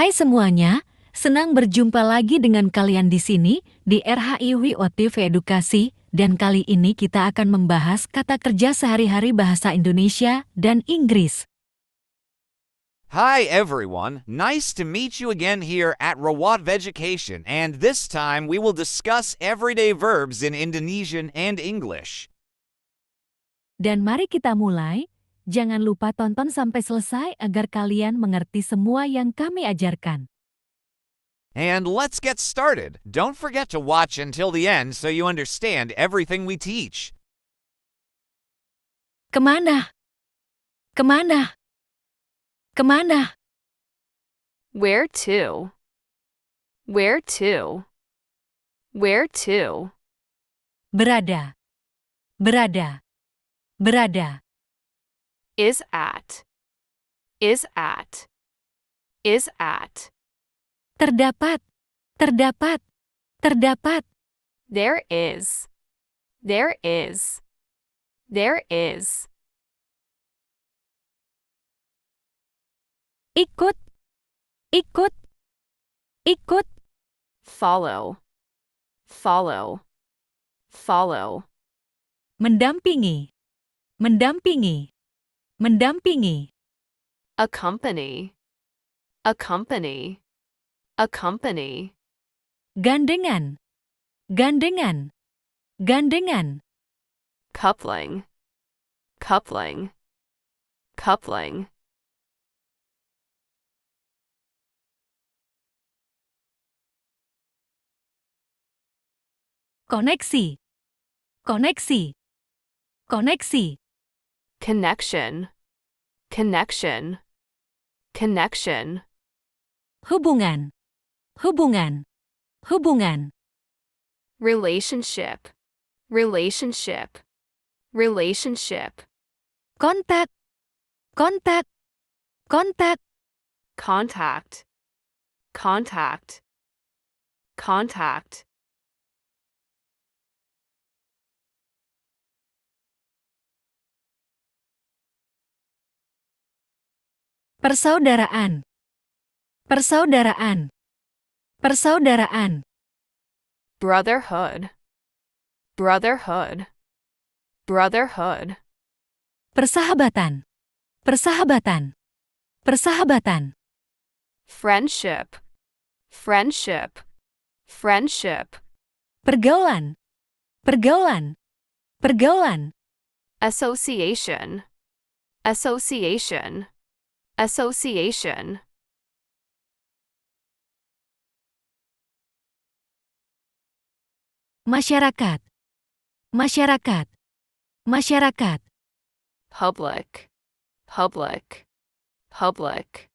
Hai semuanya, senang berjumpa lagi dengan kalian di sini, di RHI WOTV Edukasi, dan kali ini kita akan membahas kata kerja sehari-hari bahasa Indonesia dan Inggris. Hi everyone, nice to meet you again here at Rawat Education, and this time we will discuss everyday verbs in Indonesian and English. Dan mari kita mulai, jangan lupa tonton sampai selesai agar kalian mengerti semua yang kami ajarkan. And let's get started. Don't forget to watch until the end so you understand everything we teach. Kemana? Kemana? Kemana? Where to? Where to? Where to? Berada. Berada. Berada. Is at. Is at. Is at. Terdapat. Terdapat. Terdapat. There is. There is. There is. Ikut. Ikut. Ikut. Follow. Follow. Follow. Mendampingi. Mendampingi. Mendampingi. Accompany. Accompany. Accompany. Gandengan. Gandengan. Gandengan. Coupling. Coupling. Coupling. Koneksi. Koneksi. Koneksi. Connection. Connection. Connection. Hubungan. Hubungan. Hubungan. Relationship. Relationship. Relationship. Kontak. Kontak. Kontak. Contact. Contact. Contact. Persaudaraan. Persaudaraan. Persaudaraan. Brotherhood. Brotherhood. Brotherhood. Persahabatan. Persahabatan. Persahabatan. Friendship. Friendship. Friendship. Pergaulan. Pergaulan. Pergaulan. Association. Association. Association. Masyarakat. Masyarakat. Masyarakat. Public. Public. Public.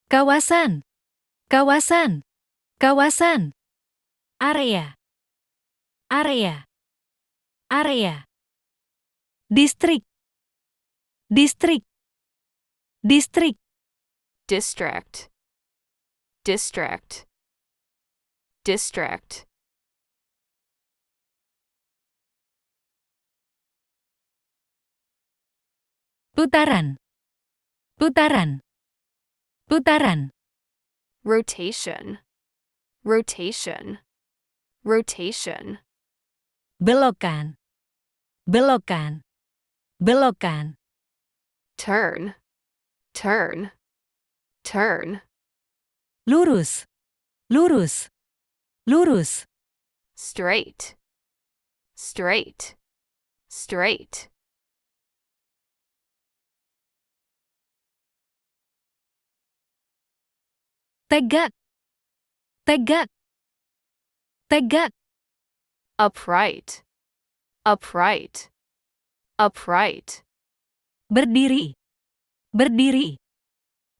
Kawasan. Kawasan. Kawasan. Area. Area. Area. Distrik. Distrik. Distrik. District. District. District. Putaran. Putaran. Putaran. Rotation. Rotation. Rotation. Belokan. Belokan. Belokan. Turn. Turn. Turn. Lurus. Lurus. Lurus. Straight. Straight. Straight. Tegak. Tegak. Tegak. Upright. Upright. Upright. Berdiri. Berdiri.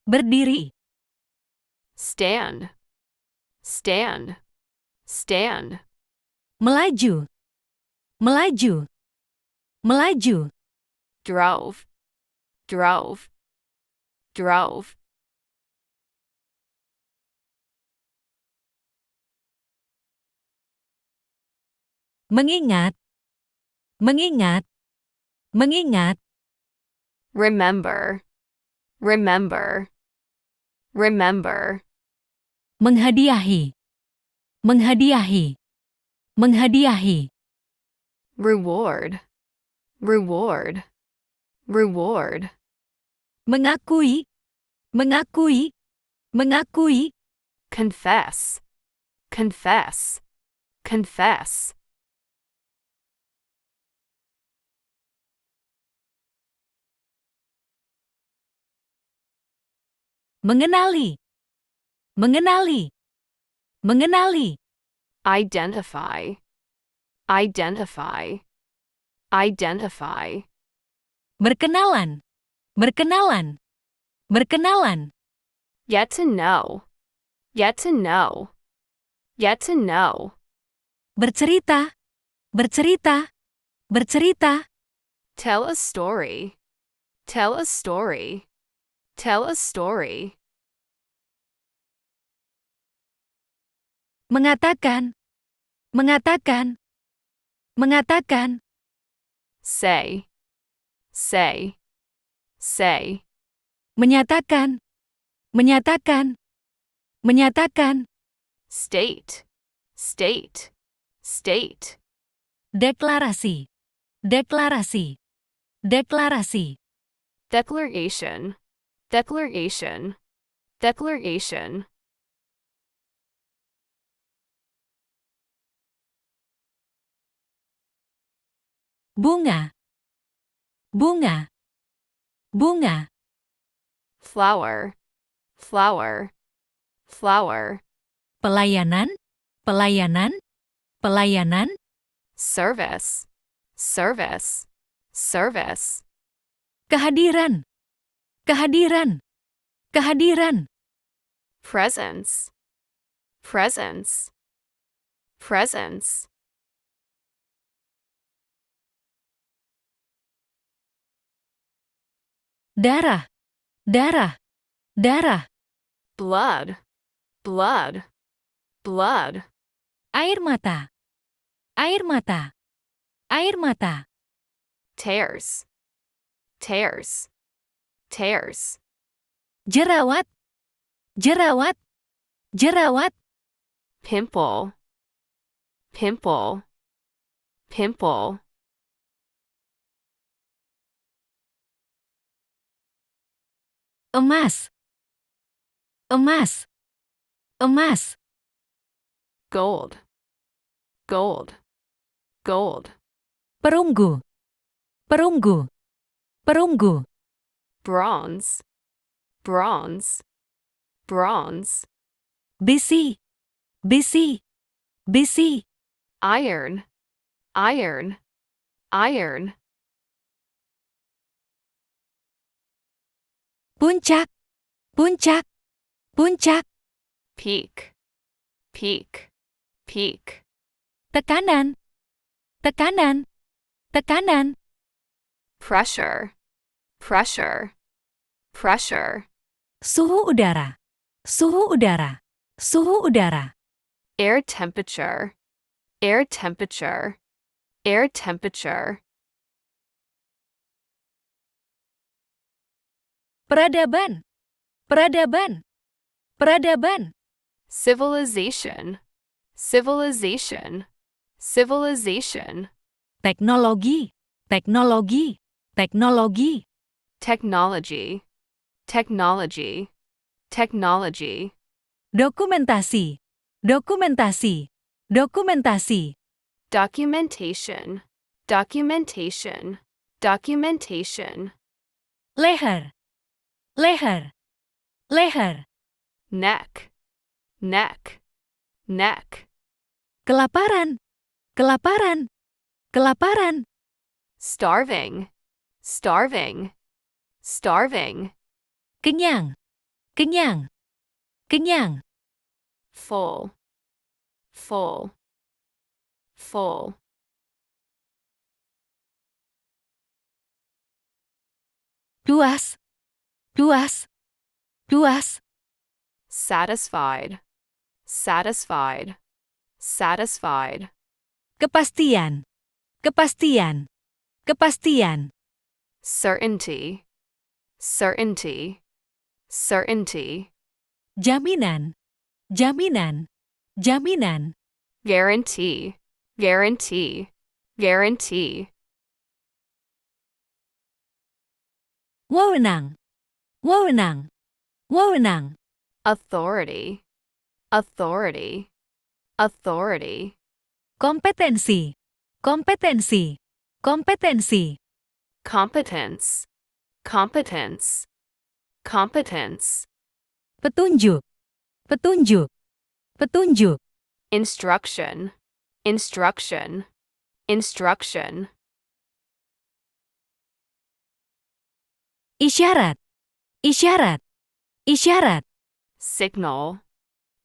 Berdiri. Stand. Stand. Stand. Melaju. Melaju. Melaju. Drove. Drove. Drove. Mengingat. Mengingat. Mengingat. Remember. Remember. Remember. menghadiahi, menghadiahi, menghadiahi, reward, reward, reward, mengakui, mengakui, mengakui, confess, confess, confess, mengenali, mengenali, mengenali, identify, identify, identify, berkenalan, berkenalan, berkenalan, yet to know, yet to know, yet to know, bercerita, bercerita, bercerita, tell a story, tell a story, tell a story, mengatakan, mengatakan, mengatakan, say, say, say, menyatakan, menyatakan, menyatakan, state, state, state, deklarasi, deklarasi, deklarasi, declaration, declaration, declaration, bunga, bunga, bunga, flower, flower, flower, pelayanan, pelayanan, pelayanan, service, service, service, kehadiran, kehadiran, kehadiran, presence, presence, presence, darah, darah, darah, blood, blood, blood, air mata, air mata, air mata, tears, tears, tears, jerawat, jerawat, jerawat, pimple, pimple, pimple, emas, emas, emas, gold, gold, gold, perunggu, perunggu, perunggu, bronze, bronze, bronze, besi, besi, besi, iron, iron, iron, puncak, puncak, puncak, peak, peak, peak, tekanan, tekanan, tekanan, pressure, pressure, pressure, suhu udara, suhu udara, suhu udara, air temperature, air temperature, air temperature, peradaban, peradaban, peradaban, civilization, civilization, civilization, teknologi, teknologi, teknologi, technology, technology, technology, dokumentasi, dokumentasi, dokumentasi, documentation, documentation, documentation, leher, leher, leher, neck, neck, neck, kelaparan, kelaparan, kelaparan, starving, starving, starving, kenyang, kenyang, kenyang, full, full, full, puas, puas, puas, satisfied, satisfied, satisfied, kepastian, kepastian, kepastian, certainty, certainty, certainty, jaminan, Jaminan. Jaminan. guarantee, guarantee, guarantee, Wewenang. Wewenang. Wewenang. authority, authority, authority, Kompetensi. Kompetensi. Kompetensi. competence, competence, competence, Petunjuk. Petunjuk. Petunjuk. instruction, instruction, instruction, Isyarat. Isyarat. Isyarat. signal,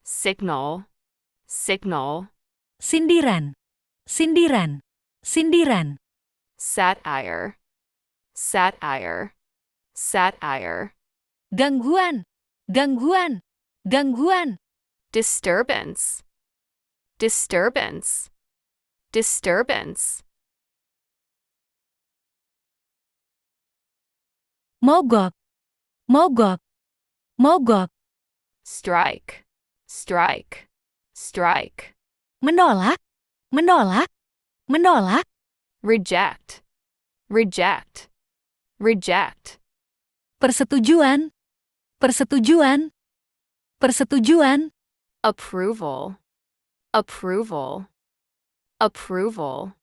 signal, signal, Sindiran. Sindiran. Sindiran. satire, satire, satire, Gangguan. Gangguan. Gangguan. disturbance, disturbance, disturbance, Mogok. Mogok. Mogok. strike, strike, strike, Menolak. Menolak. Menolak. reject, reject, reject, Persetujuan. Persetujuan. Persetujuan. approval, approval, approval,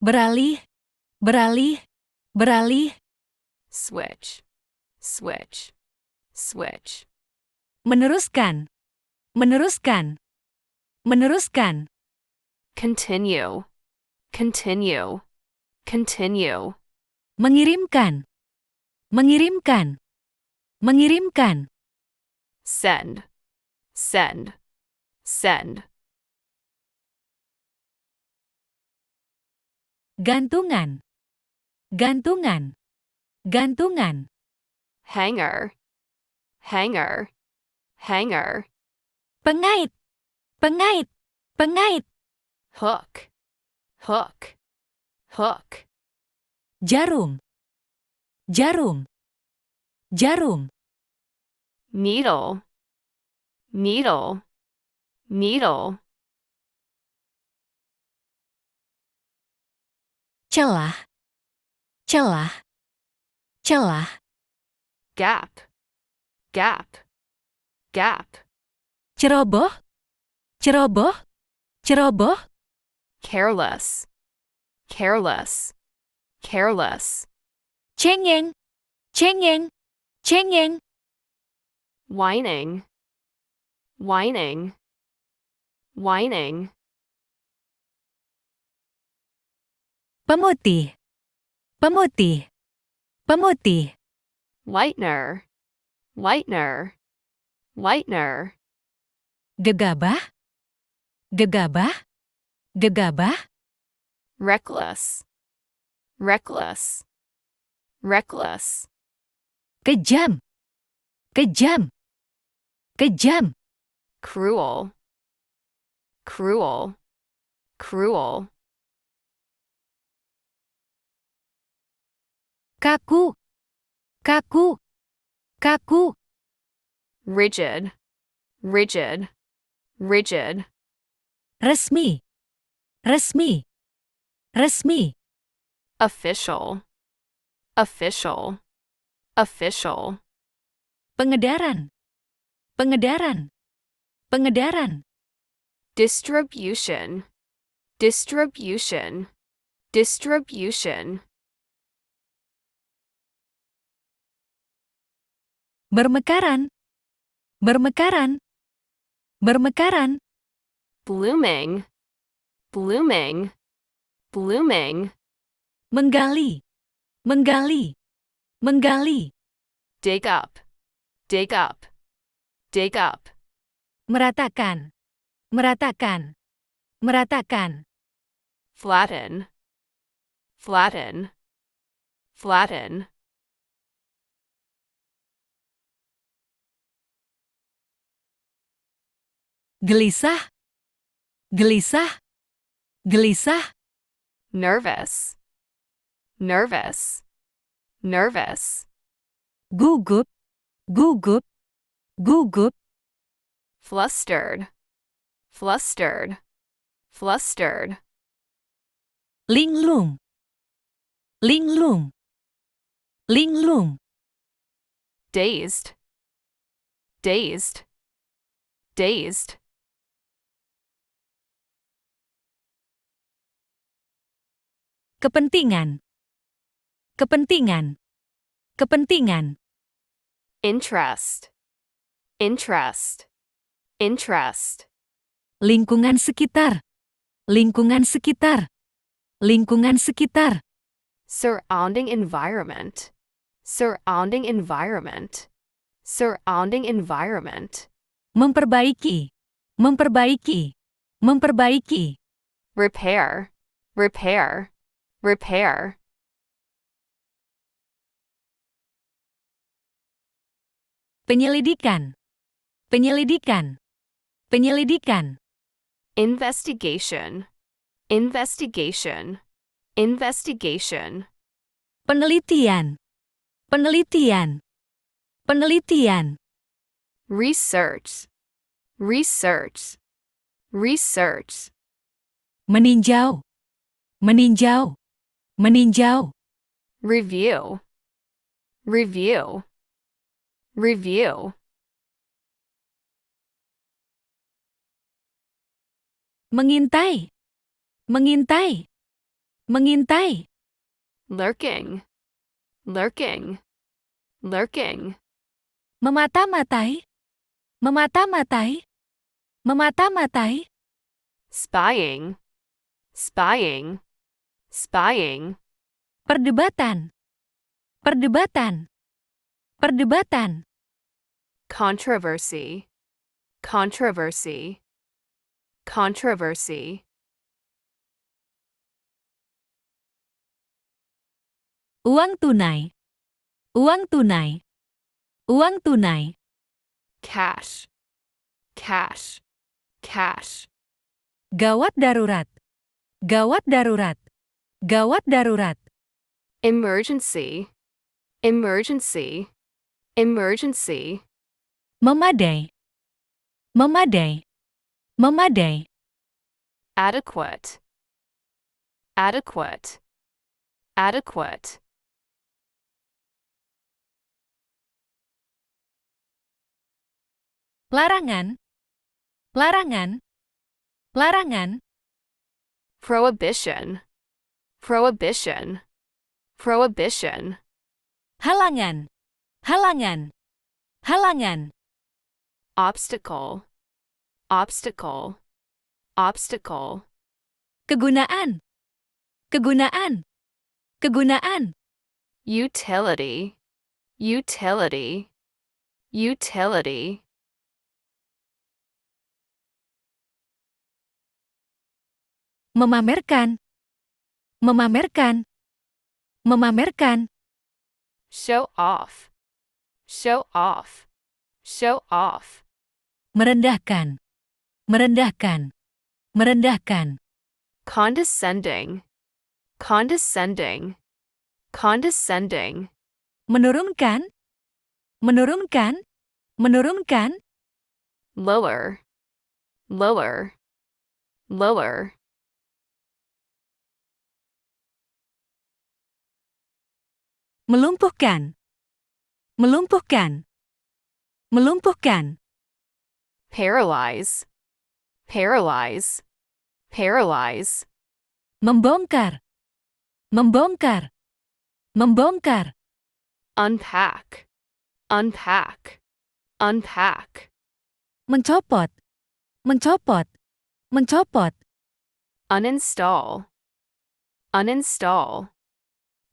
Beralih. Beralih. Beralih. switch, switch, switch, Meneruskan. Meneruskan. Meneruskan. continue, continue, continue, Mengirimkan. Mengirimkan. Mengirimkan. send, send, send, Gantungan. Gantungan. Gantungan. hanger, hanger, hanger, Pengait. Pengait. Pengait. hook, hook, hook, Jarum. Jarum. Jarum. needle, needle, needle, Celah. Celah. Celah. gap, gap, gap, Ceroboh. Ceroboh. Ceroboh. careless, careless, careless, Cengeng. Cengeng. Cengeng. whining, whining, whining, Pemutih. Pemutih. Pemutih. whitener, whitener, whitener, Gegabah. Gegabah. Gegabah. reckless, reckless, reckless, Kejam. Kejam. Kejam. cruel, cruel, cruel, Kaku. Kaku. Kaku. rigid, rigid, rigid, Resmi. Resmi. Resmi. official, official, official, Pengedaran. Pengedaran. Pengedaran. distribution, distribution, distribution, Bermekaran. Bermekaran. Bermekaran. blooming, blooming, blooming, Menggali. Menggali. Menggali. dig up, dig up, dig up, Meratakan. Meratakan. Meratakan. flatten, flatten, flatten, Gelisah. Gelisah. Gelisah. nervous, nervous, nervous, Gugup. gugup, gugup, flustered, flustered, flustered, linglung, linglung, linglung, dazed, dazed, dazed, kepentingan, kepentingan, kepentingan, interest, interest, interest, lingkungan sekitar, lingkungan sekitar, lingkungan sekitar, surrounding environment, surrounding environment, surrounding environment, memperbaiki, memperbaiki, memperbaiki, repair, repair, repair, penyelidikan, penyelidikan, penyelidikan, investigation, investigation, investigation, penelitian, penelitian, penelitian, research, research, research, meninjau, meninjau, meninjau, review, review, review, mengintai, mengintai, mengintai, lurking, lurking, lurking, memata-matai, memata-matai, memata-matai, spying, spying, spying, perdebatan, perdebatan, perdebatan, controversy, controversy, controversy, uang tunai, uang tunai, uang tunai, cash, cash, cash, gawat darurat, gawat darurat, gawat darurat, emergency, emergency, emergency, memadai, memadai, memadai, adequate, adequate, adequate, larangan, larangan, larangan, prohibition, prohibition, prohibition, halangan, halangan, halangan, obstacle, obstacle, obstacle, kegunaan, kegunaan, kegunaan, utility, utility, utility, memamerkan, memamerkan, memamerkan, show off, show off, show off, merendahkan, merendahkan, merendahkan, condescending, condescending, condescending, menurunkan, menurunkan, menurunkan, lower, lower, lower, melumpuhkan, melumpuhkan, melumpuhkan, paralyze, paralyze, paralyze, membongkar, membongkar, membongkar, unpack, unpack, unpack, mencopot, mencopot, mencopot, uninstall, uninstall,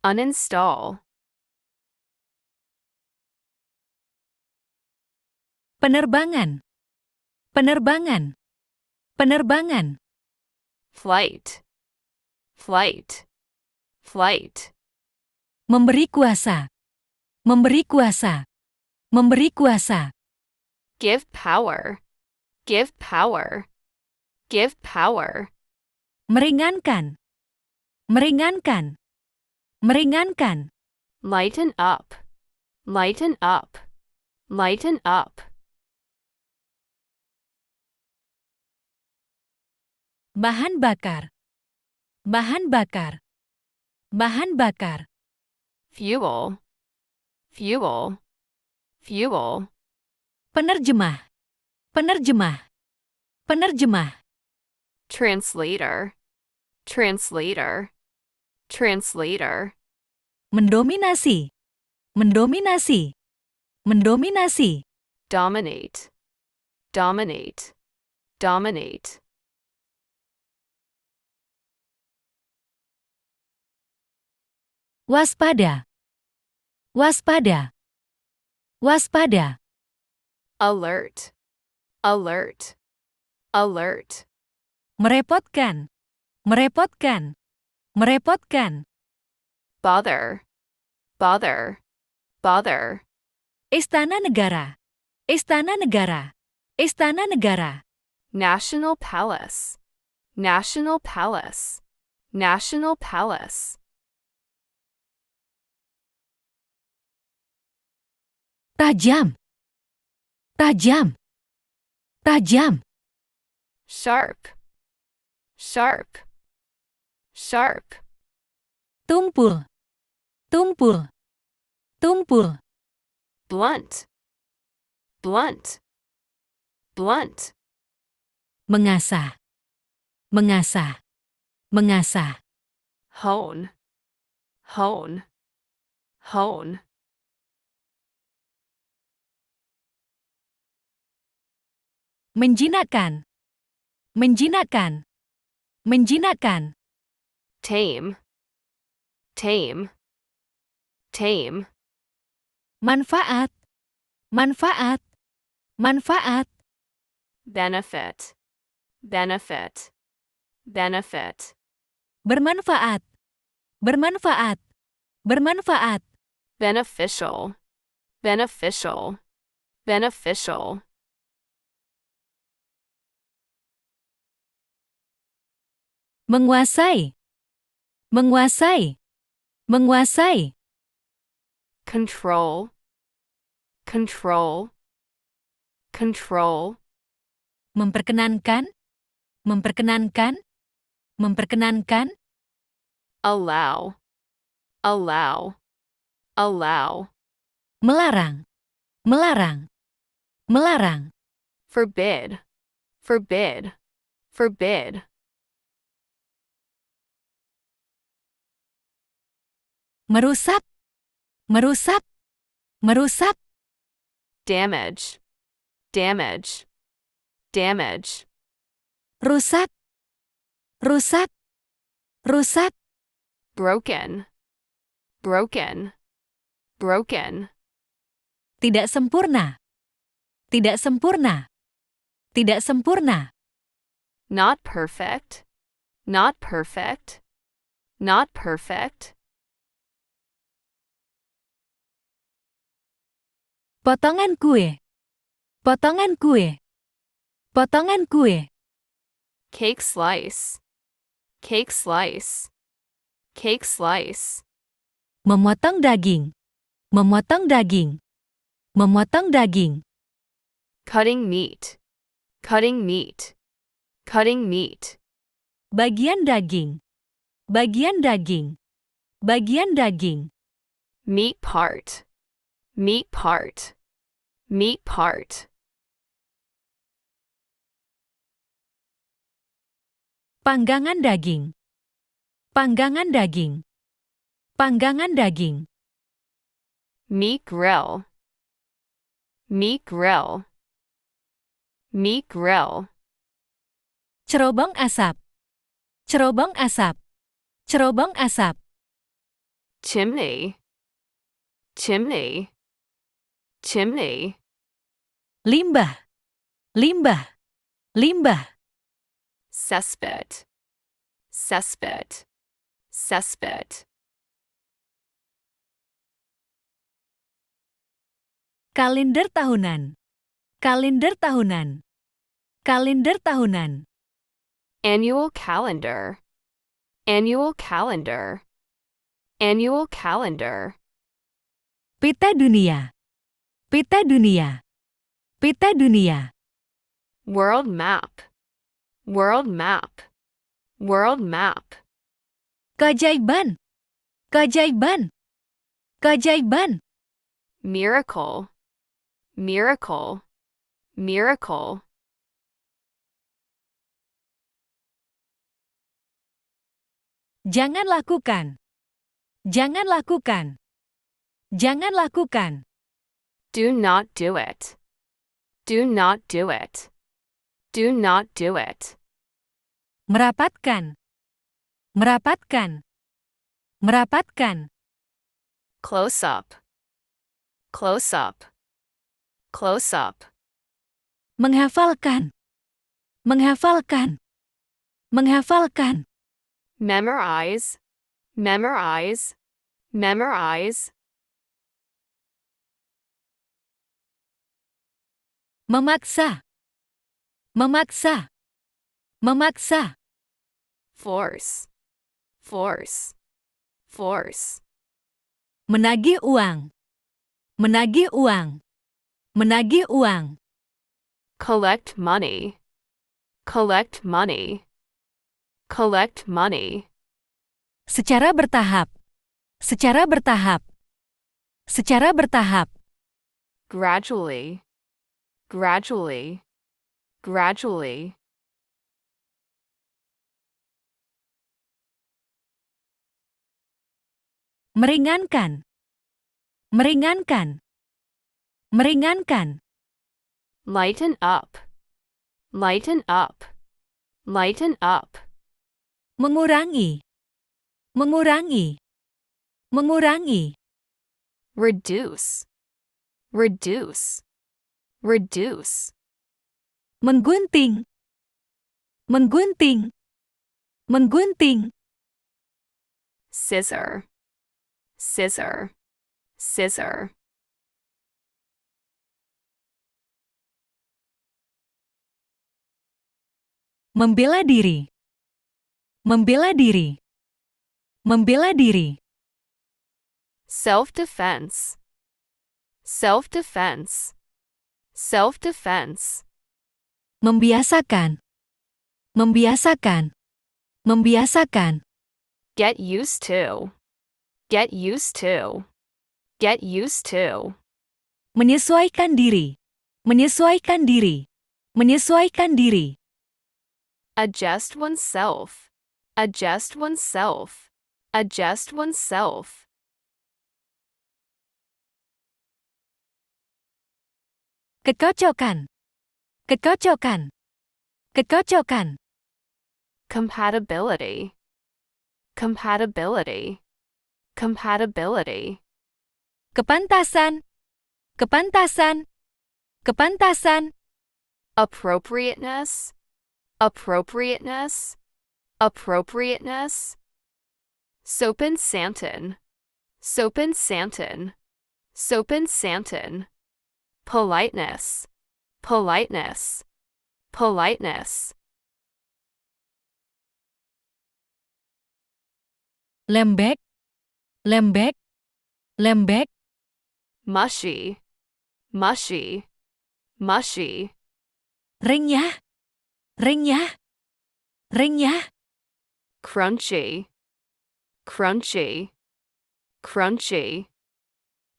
uninstall, penerbangan, penerbangan, penerbangan, flight, flight, flight, memberi kuasa, memberi kuasa, memberi kuasa, give power, give power, give power, meringankan, meringankan, meringankan, lighten up, lighten up, Lighten up. Bahan bakar. Bahan bakar. Bahan bakar. Fuel. Fuel. Fuel. Penerjemah. Penerjemah. Penerjemah. Translator. Translator. Translator. Mendominasi. Mendominasi. Mendominasi. Dominate. Dominate. Dominate. Waspada. Waspada. Waspada. Alert. Alert. Alert. Merepotkan. Merepotkan. Merepotkan. Bother. Bother. Bother. Istana Negara. Istana Negara. Istana Negara. National Palace. National Palace. National Palace. Tajam. Tajam. Tajam. Sharp. Sharp. Sharp. Tumpul. Tumpul. Tumpul. Blunt. Blunt. Blunt. Mengasah. Mengasah. Mengasah. Hone. Hone. Hone. Menjinakkan. Menjinakkan. Menjinakkan. Tame. Tame. Tame. Manfaat. Manfaat. Manfaat. Benefit. Benefit. Benefit. Bermanfaat. Bermanfaat. Bermanfaat. Beneficial. Beneficial. Beneficial. Menguasai. Menguasai. Menguasai. Control. Control. Control. Memperkenankan. Memperkenankan. Memperkenankan. Allow. Allow. Allow. Melarang. Melarang. Melarang. Forbid. Forbid. Forbid. Merusak. Merusak. Merusak. Damage. Damage. Damage. Rusak. Rusak. Rusak. Broken. Broken. Broken. Tidak sempurna. Tidak sempurna. Tidak sempurna. Not perfect. Not perfect. Not perfect. Potongan kue. Potongan kue. Potongan kue. Cake slice. Cake slice. Cake slice. Memotong daging. Memotong daging. Memotong daging. Cutting meat. Cutting meat. Cutting meat. Bagian daging. Bagian daging. Bagian daging. Meat part. Meat part. Meat part. Panggangan daging. Panggangan daging. Panggangan daging. Meat grill. Meat grill. Meat grill. Cerobong asap. Cerobong asap. Cerobong asap. Chimney. Chimney. Chimney. Limbah. Limbah. Limbah. Cesspit. Cesspit. Cesspit. Kalender tahunan. Kalender tahunan. Kalender tahunan. Annual calendar. Annual calendar. Annual calendar. Peta dunia. Peta dunia. Peta dunia. World map. World map. World map. Keajaiban. Keajaiban. Keajaiban. Miracle. Miracle. Miracle. Jangan lakukan. Jangan lakukan. Jangan lakukan. Do not do it. Do not do it. Do not do it. Merapatkan. Merapatkan. Merapatkan. Close up. Close up. Close up. Menghafalkan. Menghafalkan. Menghafalkan. Memorize. Memorize. Memorize. Memaksa. Memaksa. Memaksa. Force. Force. Force. Menagih uang. Menagih uang. Menagih uang. Collect money. Collect money. Collect money. Secara bertahap. Secara bertahap. Secara bertahap. Gradually. Gradually. Gradually. Meringankan. Meringankan. Meringankan. Lighten up. Lighten up. Lighten up. Mengurangi. Mengurangi. Mengurangi. Reduce. Reduce. Reduce. Menggunting. Menggunting. Menggunting. Scissor. Scissor. Scissor. Membela diri. Membela diri. Membela diri. Self-defense. Self-defense. Self-defense. Membiasakan. Membiasakan. Membiasakan. Get used to. Get used to. Get used to. Menyesuaikan diri. Menyesuaikan diri. Menyesuaikan diri. Adjust oneself. Adjust oneself. Adjust oneself. Kecocokan. Kecocokan. Kecocokan. Compatibility. Compatibility. Compatibility. Kepantasan. Kepantasan. Kepantasan. Appropriateness. Appropriateness. Appropriateness. Sopen Santon. Sopen Santon. Sopen Santon. Politeness. Politeness. Politeness. Lembek. Lembek. Lembek. Mushy. Mushy. Mushy. Renyah. Renyah. Renyah. Crunchy. Crunchy. Crunchy.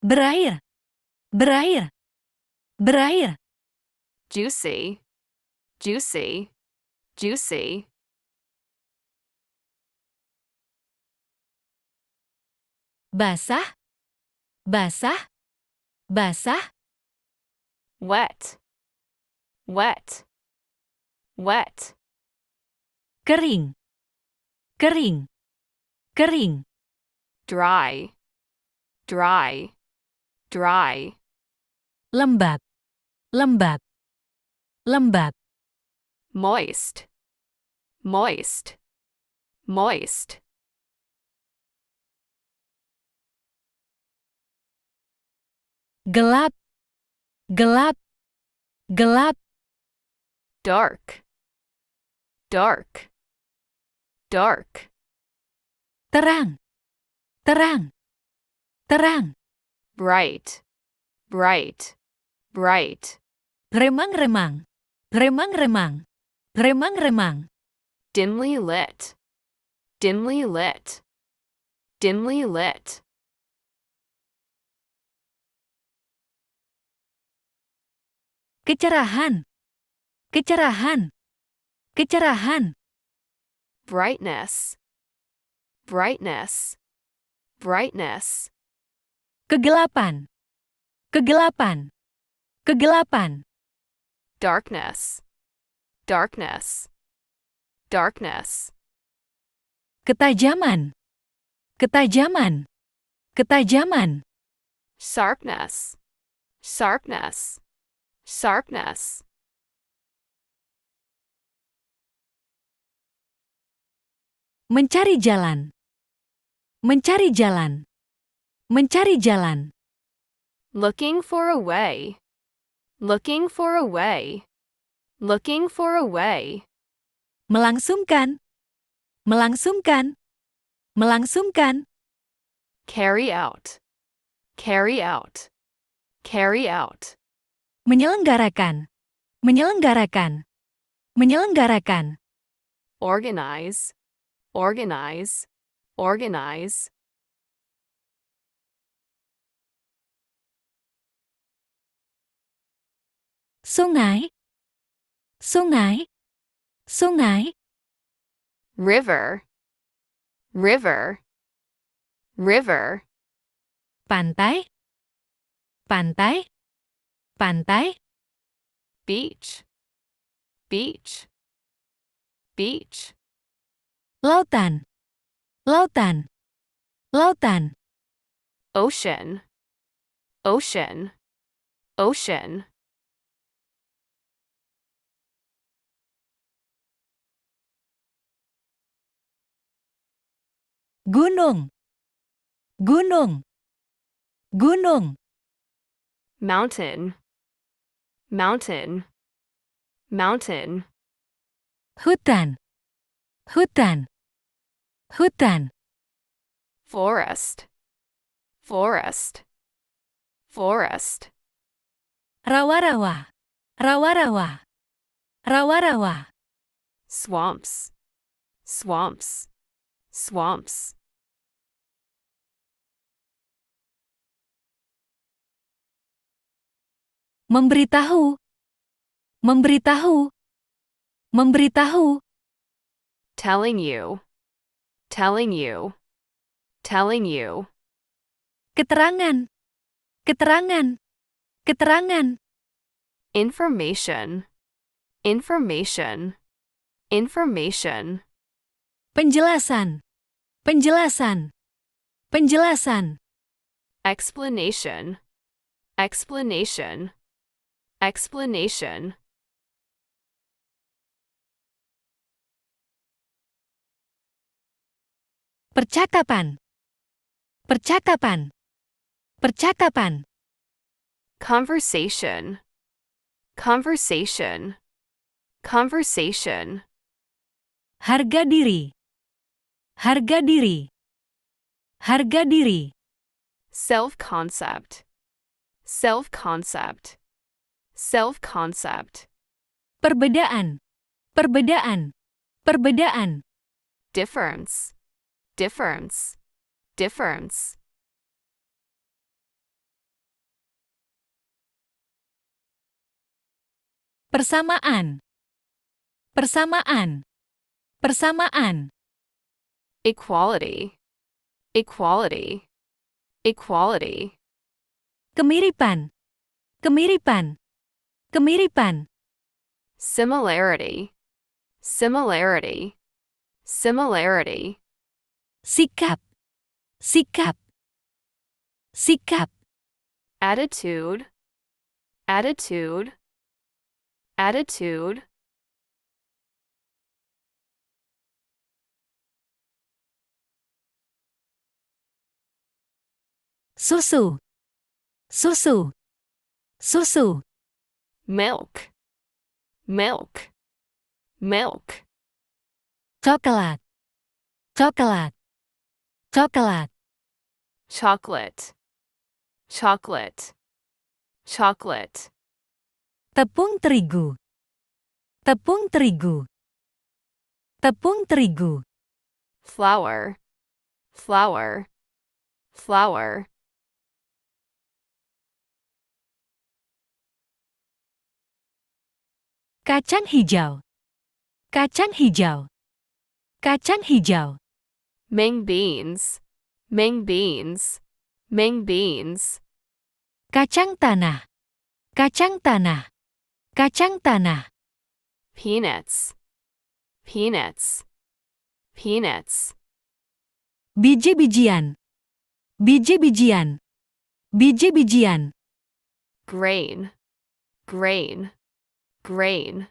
Berair. Berair. Berair. Juicy. Juicy. Juicy. Basah. Basah. Basah. Wet. Wet. Wet. Kering. Kering. Kering. Dry. Dry. Dry. Lembab. Lembab. Lembab. Moist. Moist. Moist. Gelap. Gelap. Gelap. Dark. Dark. Dark. Terang. Terang. Terang. Bright. Bright. bright, remang-remang, remang-remang, remang-remang, dimly lit, dimly lit, dimly lit, kecerahan, kecerahan, kecerahan, brightness, brightness, brightness, kegelapan, kegelapan, kegelapan, darkness, darkness, darkness, ketajaman, ketajaman, ketajaman, sharpness, sharpness, sharpness, mencari jalan, mencari jalan, mencari jalan, looking for a way, looking for a way, looking for a way, melangsungkan, melangsungkan, melangsungkan, carry out, carry out, carry out, menyelenggarakan, menyelenggarakan, menyelenggarakan, organize, organize, organize, sungai, sungai, sungai, river, river, river, pantai, pantai, pantai, beach, beach, beach, lautan, lautan, lautan, ocean, ocean, ocean, gunung, gunung, gunung, mountain, mountain, mountain, hutan, hutan, hutan, forest, forest, forest, rawa-rawa, rawa-rawa, rawa-rawa, swamps, swamps, swamps, memberitahu, memberitahu, memberitahu, telling you, telling you, telling you, keterangan, keterangan, keterangan, information, information, information, penjelasan, penjelasan, penjelasan, explanation, explanation, explanation, percakapan, percakapan, percakapan, conversation, conversation, conversation, harga diri, harga diri, harga diri, self-concept, self-concept, self-concept, perbedaan, perbedaan, perbedaan, difference, difference, difference, persamaan, persamaan, persamaan, equality, equality, equality, kemiripan, kemiripan, kemiripan, similarity, similarity, similarity, sikap, sikap, sikap, attitude, attitude, attitude, susu, susu, susu, milk, milk, milk, coklat, coklat, coklat, chocolate, chocolate, chocolate, Tepung terigu. Tepung terigu. Tepung terigu. Flour. Flour. Flour. Kacang hijau. Kacang hijau. Kacang hijau. Mung beans. Mung beans. Mung beans. Kacang tanah. Kacang tanah. Kacang tanah. Peanuts. Peanuts. Peanuts. Biji-bijian. Biji-bijian. Biji-bijian. Grain. Grain. Grain.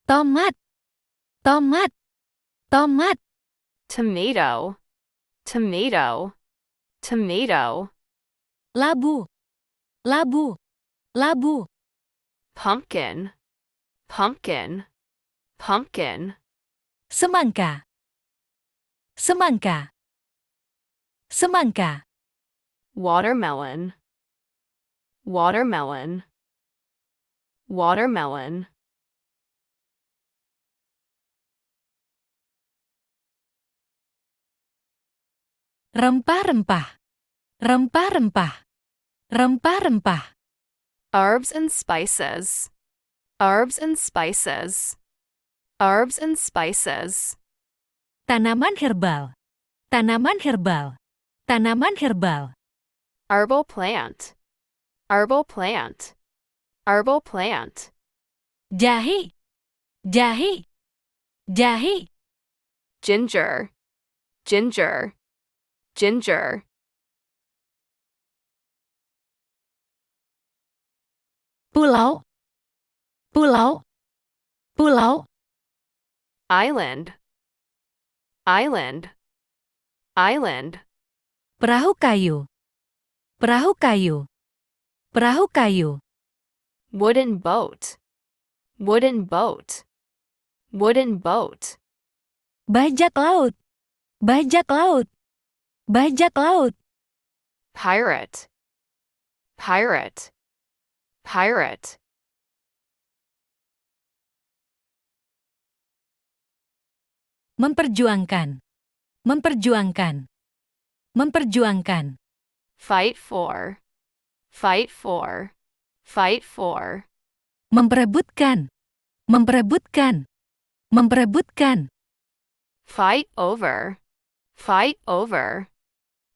Tomat. Tomat. Tomat. Tomato. Tomato. Tomato. Labu. Labu. Labu. Pumpkin. Pumpkin. Pumpkin. Semangka. Semangka. Semangka. Watermelon. Watermelon. Watermelon. Rempah-rempah. Rempah-rempah. Rempah-rempah. Herbs and spices. Herbs and spices. Herbs and spices. Tanaman herbal. Tanaman herbal. Tanaman herbal. Herbal plant. Herbal plant. Herbal plant. Jahe. Jahe. Jahe. Ginger. Ginger. Ginger. Pulau. Pulau. Pulau. Island. Island. Island. Perahu kayu. Perahu kayu. Perahu kayu. Wooden boat. Wooden boat. Wooden boat. Bajak laut. Bajak laut. Bajak laut. Pirate. Pirate. Pirate. Memperjuangkan. Memperjuangkan. Memperjuangkan. Fight for. Fight for. Fight for. Memperebutkan. Memperebutkan. Memperebutkan. Fight over. Fight over.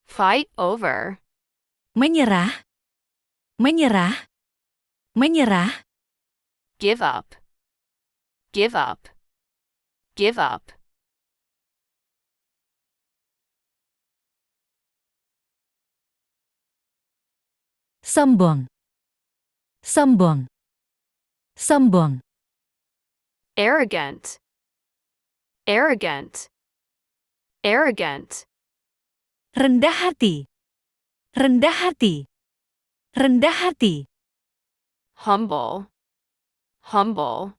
Fight over. Menyerah. Menyerah. Menyerah. Give up. Give up. Give up. Sombong. Sombong. Sombong. Arrogant. Arrogant. Arrogant. Rendah hati. Rendah hati. Rendah hati. Humble. Humble.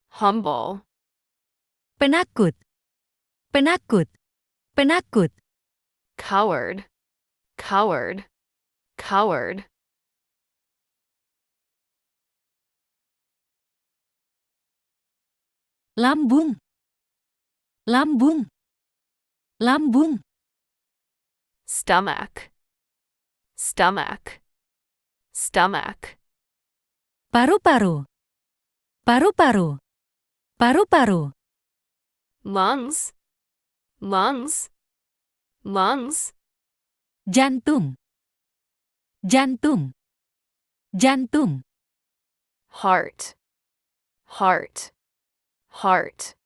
Humble. Penakut. Penakut. Penakut. Coward. Coward. Coward. Lambung. Lambung. Lambung. Stomach. Stomach. Stomach. Paru-paru. Paru-paru. Paru-paru. Lungs. Lungs. Lungs. Jantung. Jantung. Jantung. Heart. Heart. Heart.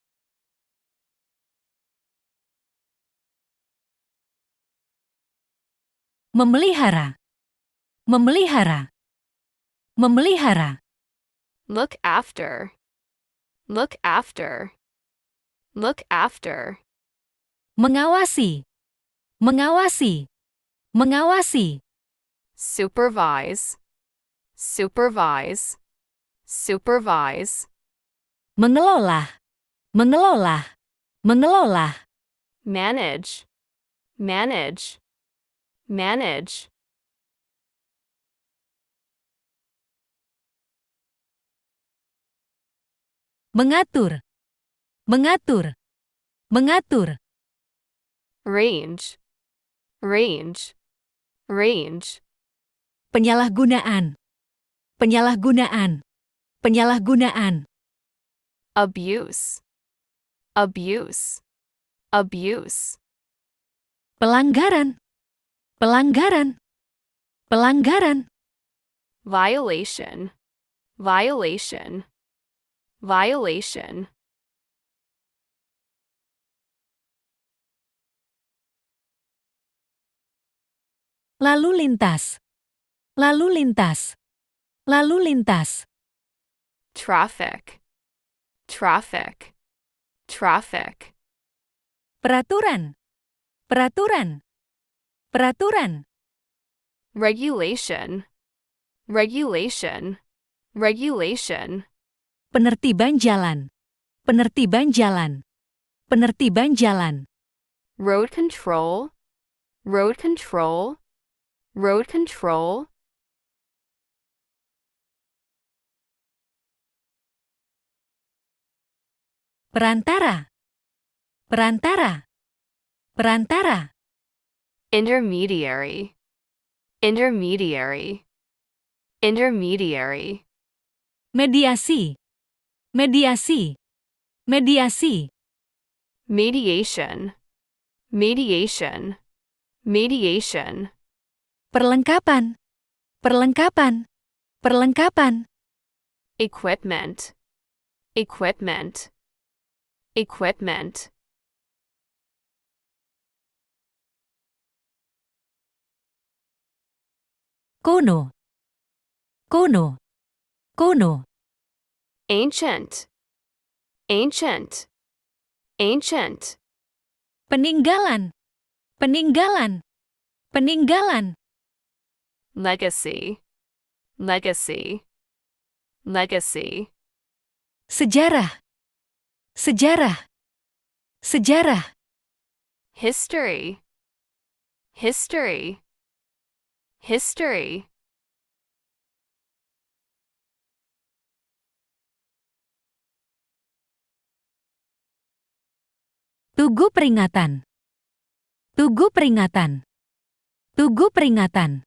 Memelihara. Memelihara. Memelihara. Look after. Look after. Look after. Mengawasi. Mengawasi. Mengawasi. Supervise. Supervise. Supervise. Mengelola. Mengelola. Mengelola. Manage. Manage. Manage. mengatur, mengatur, mengatur, range, range, range, penyalahgunaan, penyalahgunaan, penyalahgunaan, abuse, abuse, abuse, pelanggaran, pelanggaran, pelanggaran, violation, violation, violation, lalu lintas, lalu lintas, lalu lintas, traffic, traffic, traffic, peraturan, peraturan, peraturan, regulation, regulation, regulation, penertiban jalan, penertiban jalan, penertiban jalan, road control, road control, road control, perantara, perantara, perantara, intermediary, intermediary, intermediary, mediasi, mediasi, mediasi, mediation, mediation, mediation, perlengkapan, perlengkapan, perlengkapan, equipment, equipment, equipment, kuno, kuno, kuno, ancient, ancient, ancient, peninggalan, peninggalan, peninggalan, legacy, legacy, legacy, sejarah, sejarah, sejarah, history, history, history, tugu peringatan, tugu peringatan, tugu peringatan,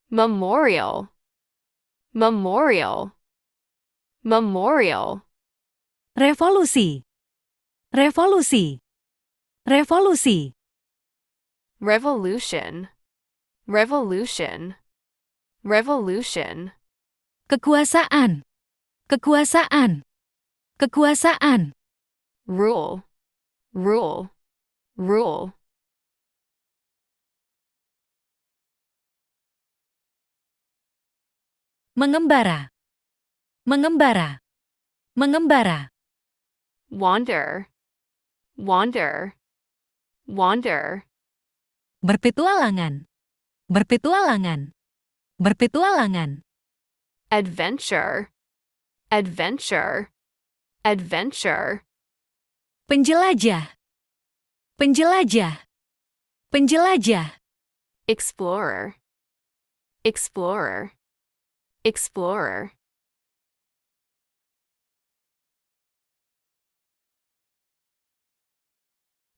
memorial, memorial, memorial, revolusi, revolusi, revolusi, revolution, revolution, revolution, kekuasaan, kekuasaan, kekuasaan, rule, rule, rule, mengembara, mengembara, mengembara, wander, wander, wander, berpetualangan, berpetualangan, berpetualangan, adventure, adventure, adventure, penjelajah, penjelajah, penjelajah, explorer, explorer, explorer,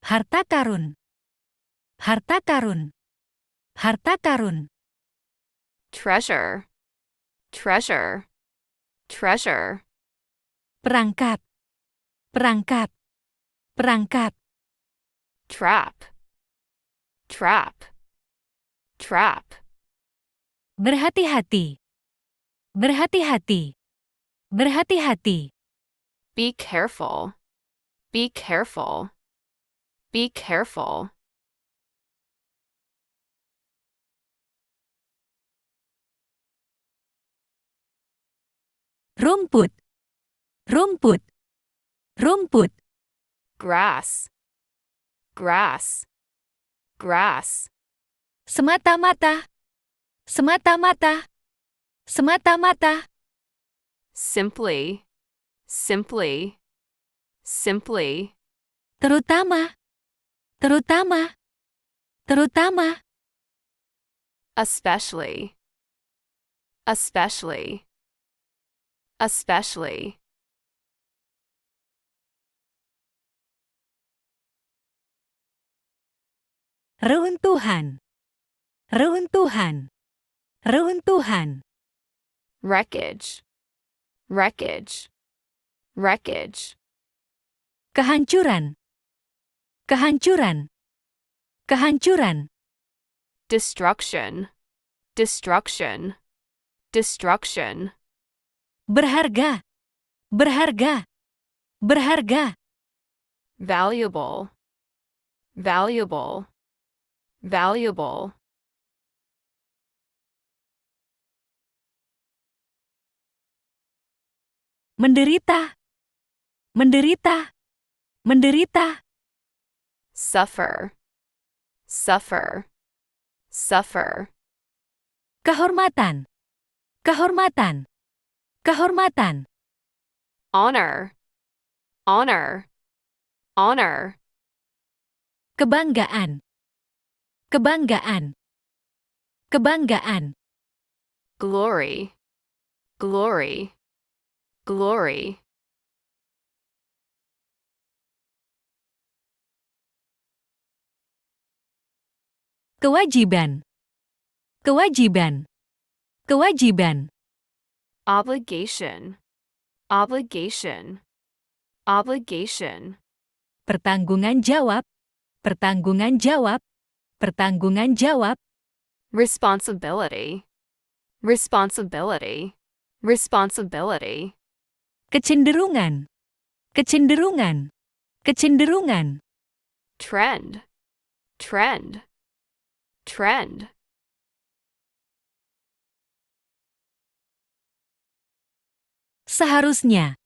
harta karun, harta karun, harta karun, treasure, treasure, treasure, perangkap, perangkap, perangkap, trap, trap, trap, berhati-hati, berhati-hati, berhati-hati, be careful, be careful, be careful, rumput, rumput, rumput, grass, grass, grass, semata-mata, semata-mata, semata-mata, simply, simply, simply, terutama, terutama, terutama, especially, especially, especially, Reruntuhan. Reruntuhan. Reruntuhan. Wreckage. Wreckage. Wreckage. Kehancuran. Kehancuran. Kehancuran. Destruction. Destruction. Destruction. Berharga. Berharga. Berharga. Valuable. Valuable. Valuable. Menderita. Menderita. Menderita. Suffer. Suffer. Suffer. Kehormatan. Kehormatan. Kehormatan. Honor. Honor. Honor. Kebanggaan. Kebanggaan. Kebanggaan. Glory. Glory. Glory. Kewajiban. Kewajiban. Kewajiban. Obligation. Obligation. Obligation. Pertanggungan jawab. Pertanggungan jawab. Pertanggungan jawab. Responsibility. Responsibility. Responsibility. Kecenderungan. Kecenderungan. Kecenderungan. Trend. Trend. Trend. Seharusnya.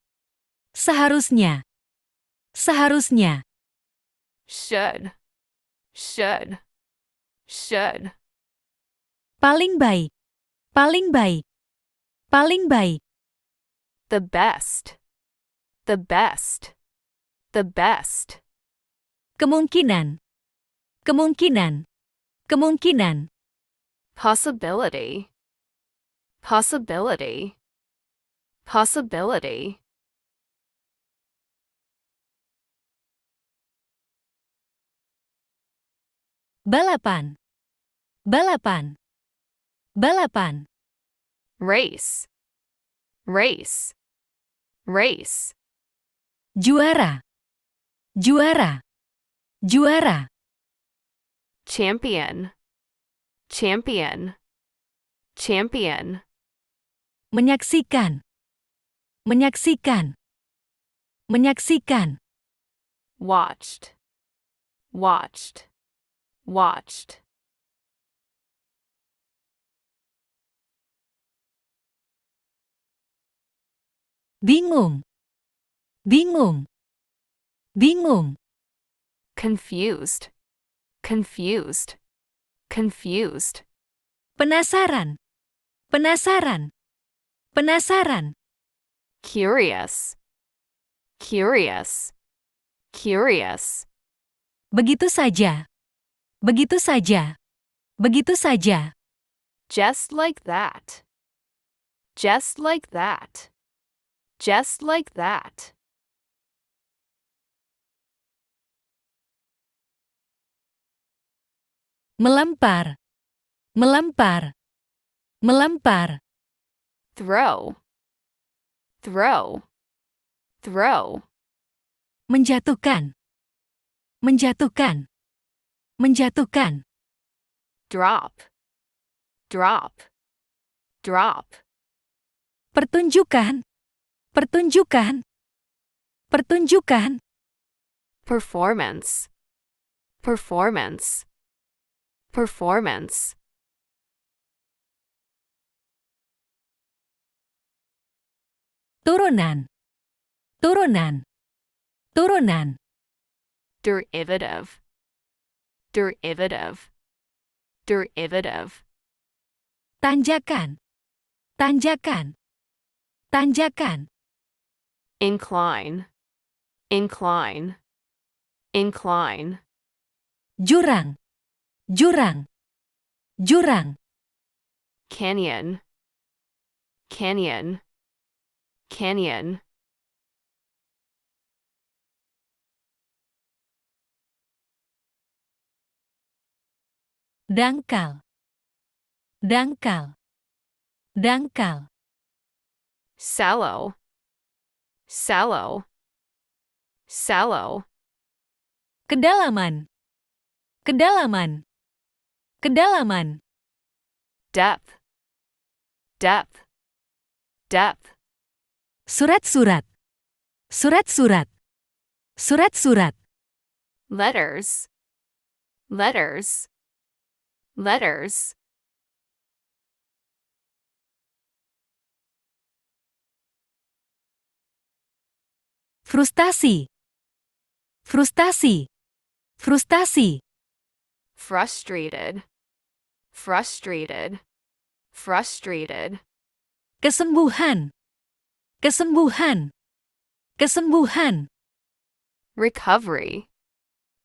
Seharusnya. Seharusnya. Should. Should. Should. Paling baik. Paling baik. Paling baik. The best. The best. The best. Kemungkinan. Kemungkinan. Kemungkinan. Possibility. Possibility. Possibility. Balapan. Balapan. Balapan. Race. Race. Race. Juara. Juara. Juara. Champion. Champion. Champion. Menyaksikan. Menyaksikan. Menyaksikan. Watched. Watched. Watched. Bingung. Bingung. Bingung. Confused. Confused. Confused. Penasaran. Penasaran. Penasaran. Curious. Curious. Curious. Begitu saja. Begitu saja. Begitu saja. Just like that. Just like that. Just like that. Melempar. Melempar. Melempar. Throw. Throw. Throw. Menjatuhkan. Menjatuhkan. Menjatuhkan. Drop. Drop. Drop. Pertunjukan. Pertunjukan. Pertunjukan. Performance. Performance. Performance. Turunan. Turunan. Turunan. Derivative. Derivative. Derivative. Tanjakan. Tanjakan. Tanjakan. Incline. Incline. Incline. Jurang. Jurang. Jurang. Canyon. Canyon. Canyon. dangkal, dangkal, dangkal, sallow, sallow, sallow, kedalaman, kedalaman, kedalaman, depth, depth, depth, surat-surat, surat-surat, surat-surat, letters, letters, letters, frustasi, frustasi, frustasi, frustrated, frustrated, frustrated, kesembuhan, kesembuhan, kesembuhan, recovery,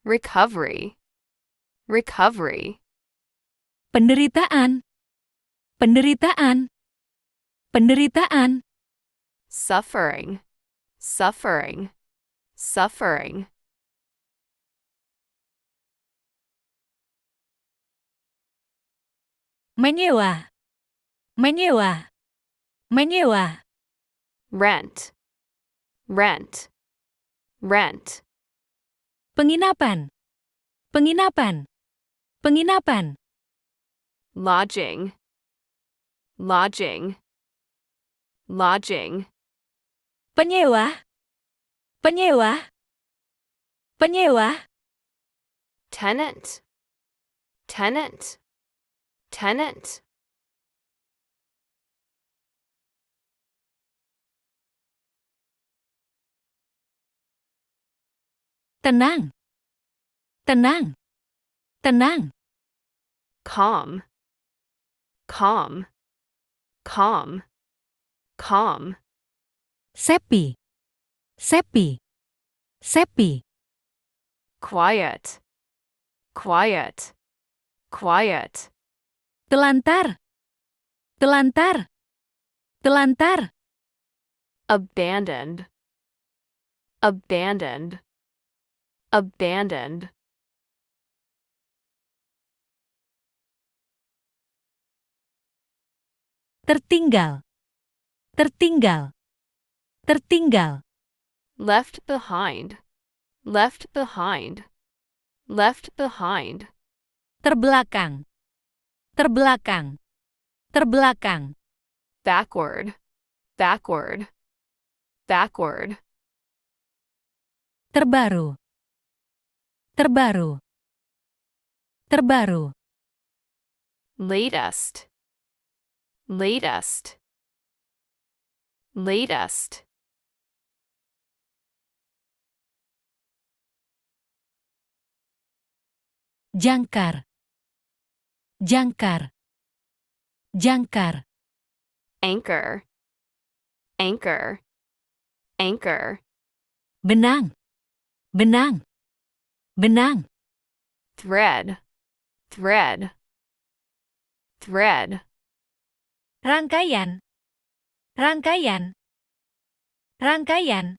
recovery, recovery, penderitaan, penderitaan, penderitaan, suffering, suffering, suffering, menyewa, menyewa, menyewa, rent, rent, rent, penginapan, penginapan, penginapan, lodging, lodging, lodging, penyewa, penyewa, penyewa, tenant, tenant, tenant, tenang, tenang, tenang, calm, calm, calm, calm, sepi, sepi, sepi, quiet, quiet, quiet, telantar, telantar, telantar, abandoned, abandoned, abandoned, tertinggal, tertinggal, tertinggal, left behind, left behind, left behind, terbelakang, terbelakang, terbelakang, backward, backward, backward, terbaru, terbaru, terbaru, latest, latest, latest, jangkar, jangkar, jangkar, anchor, anchor, anchor, benang, benang, benang, thread, thread, thread, rangkaian, rangkaian, rangkaian,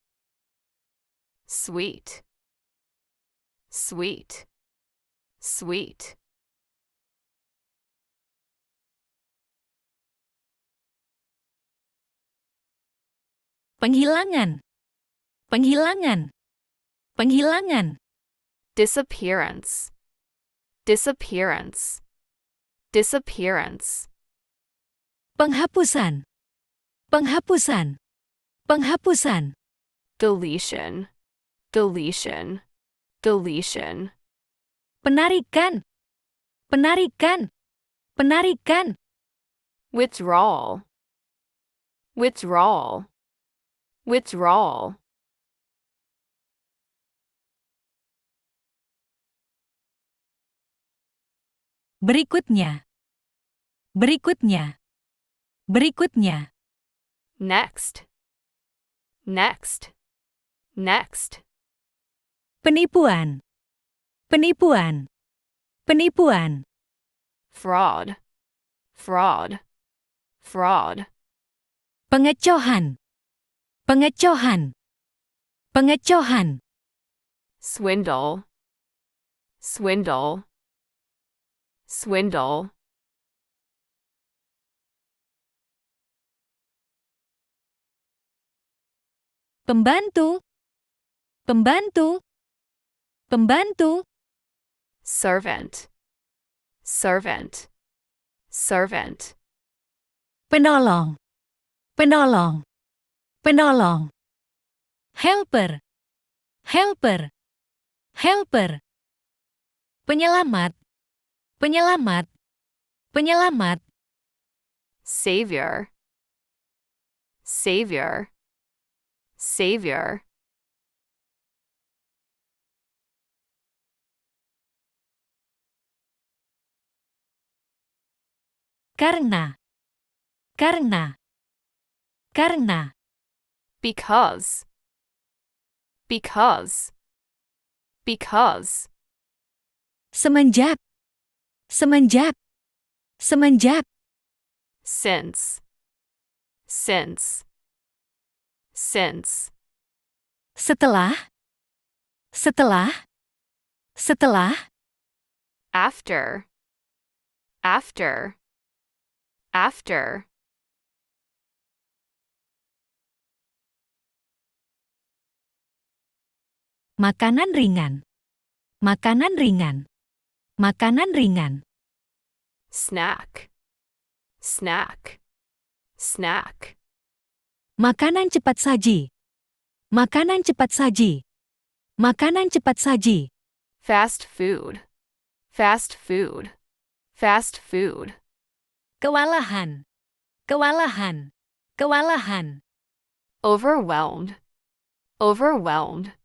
sweet, sweet, sweet, penghilangan, penghilangan, penghilangan, disappearance, disappearance, disappearance, penghapusan, penghapusan, penghapusan, deletion, deletion, deletion, penarikan, penarikan, penarikan, withdrawal, withdrawal, withdrawal, berikutnya, berikutnya, berikutnya, next, next, next, penipuan, penipuan, penipuan, fraud, fraud, fraud, pengecohan, pengecohan, pengecohan, swindle, swindle, swindle, pembantu, pembantu, pembantu, servant, servant, servant, penolong, penolong, penolong, helper, helper, helper, penyelamat, penyelamat, penyelamat, savior, savior, savior, karena, karena, karena, because, because, because, semenjak, semenjak, semenjak, since, since, since, setelah, setelah, setelah, after, after, after, makanan ringan, makanan ringan, makanan ringan, snack, snack, snack, makanan cepat saji, makanan cepat saji, makanan cepat saji, fast food, fast food, fast food, kewalahan, kewalahan, kewalahan, overwhelmed, overwhelmed,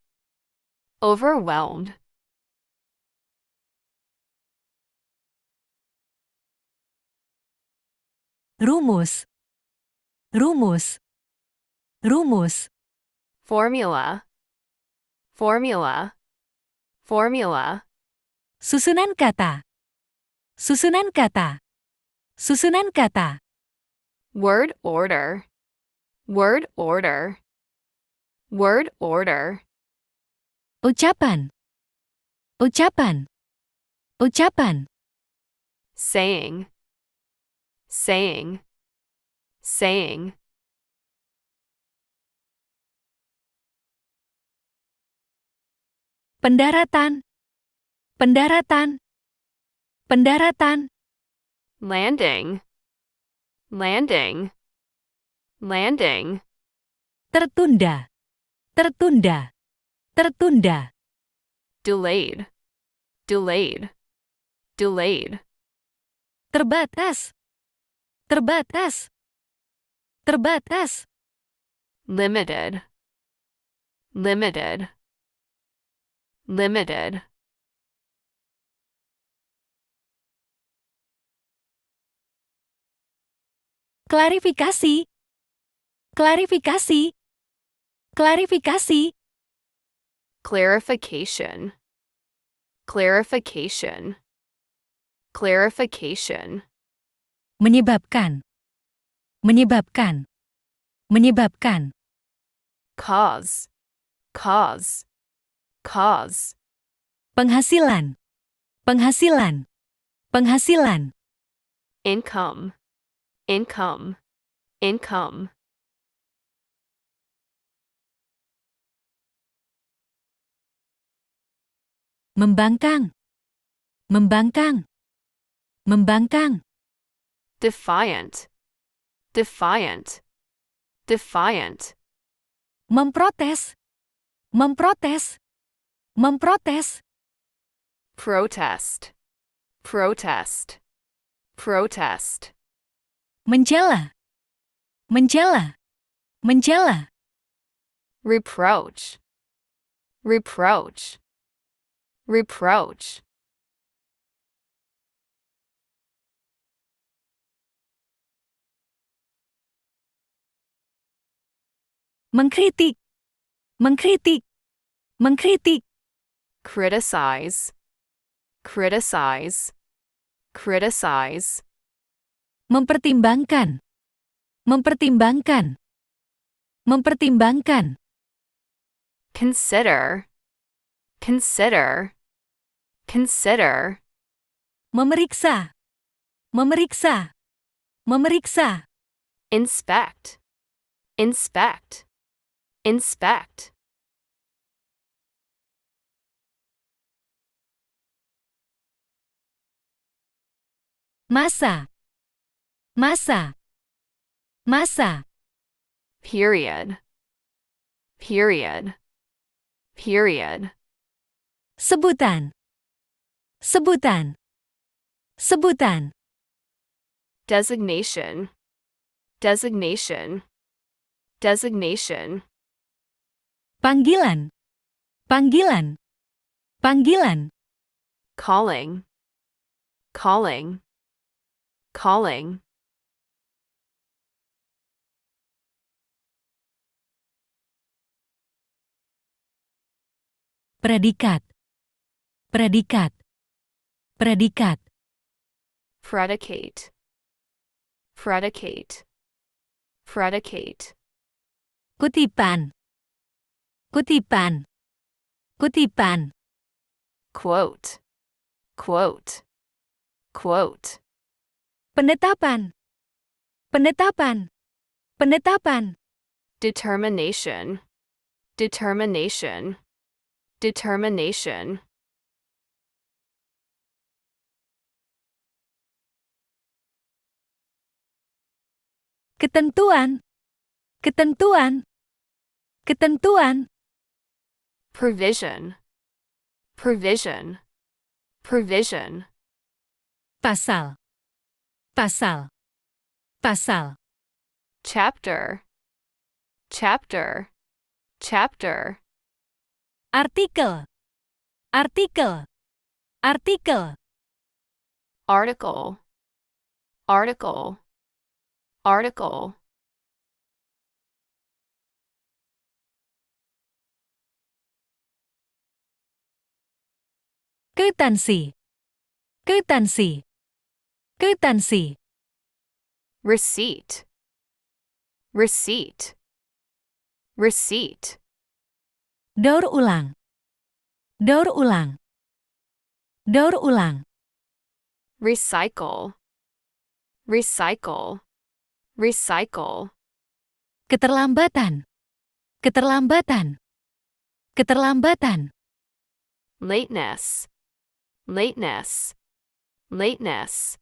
overwhelmed, rumus, rumus, rumus, formula, formula, formula, susunan kata, susunan kata, susunan kata, word order, word order, word order, ucapan, ucapan, ucapan, saying, saying, saying, pendaratan, pendaratan, pendaratan, landing, landing, landing, tertunda, tertunda, tertunda, delayed, delayed, delayed, terbatas, terbatas, terbatas, limited, limited, limited, klarifikasi, klarifikasi, klarifikasi, clarification, clarification, clarification, menyebabkan, menyebabkan, menyebabkan, cause, cause, cause, penghasilan, penghasilan, penghasilan, income, income, income, membangkang, membangkang, membangkang, defiant, defiant, defiant, memprotes, memprotes, memprotes, protest, protest, protest, menjela, menjela, menjela, reproach, reproach, reproach, mengkritik, mengkritik, mengkritik, criticize, criticize, criticize, mempertimbangkan, mempertimbangkan, mempertimbangkan, consider, consider, consider, Memeriksa. Memeriksa. Memeriksa. Inspect. Inspect. Inspect. Masa. Masa. Masa. Period. Period. Period. Sebutan. Sebutan. Sebutan. Designation. Designation. Designation. Panggilan. Panggilan. Panggilan. Calling. Calling. Calling. Predikat. Predikat. Predikat. Predicate. Predicate. Predicate. Kutipan. Kutipan. Kutipan. Quote. Quote. Quote. Penetapan. Penetapan. Penetapan. Determination. Determination. Determination. Ketentuan. Ketentuan. Ketentuan. Provision. Provision. Provision. Pasal. Pasal. Pasal. Chapter. Chapter. Chapter. Artikel. Artikel. Artikel. Article. Article. Article. Kwitansi. Kwitansi. Kwitansi. Receipt. Receipt. Receipt. Daur ulang. Daur ulang. Daur ulang. Recycle. Recycle. Recycle. Keterlambatan. Keterlambatan. Keterlambatan. Lateness. Lateness. Lateness.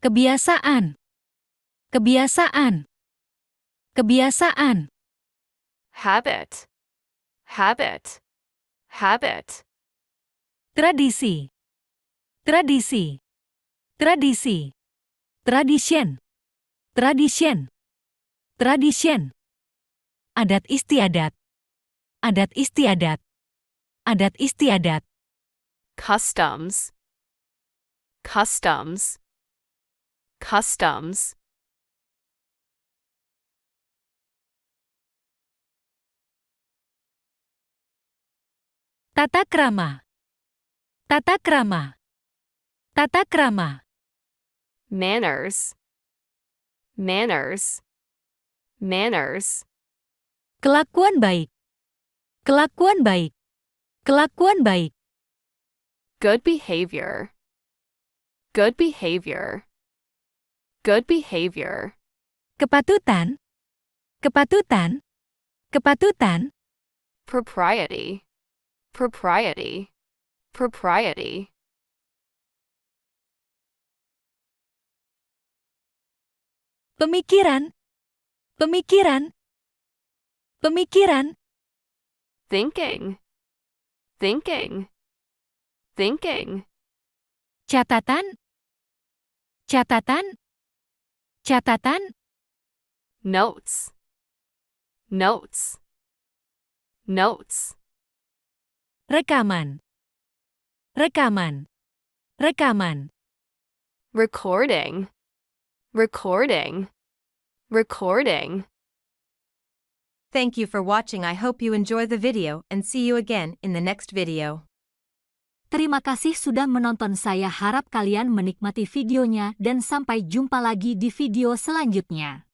Kebiasaan. Kebiasaan. Kebiasaan. Habit. Habit. Habit. Tradisi. Tradisi. Tradisi. Tradition. Tradition. Tradition. Adat istiadat. Adat istiadat. Adat istiadat. Customs. Customs. Customs. Tata krama. Tata krama. Tata krama. Manners. Manners. Manners. Kelakuan baik. Kelakuan baik. Kelakuan baik. Good behavior. Good behavior. Good behavior. Kepatutan. Kepatutan. Kepatutan. Propriety. Propriety. Propriety. Pemikiran. Pemikiran. Pemikiran. Thinking. Thinking. Thinking. Catatan. Catatan. Catatan. Notes. Notes. Notes. Rekaman. Rekaman. Rekaman. Recording. Recording. Recording. Thank you for watching. I hope you enjoy the video and see you again in the next video. Terima kasih sudah menonton. Saya harap kalian menikmati videonya dan sampai jumpa lagi di video selanjutnya.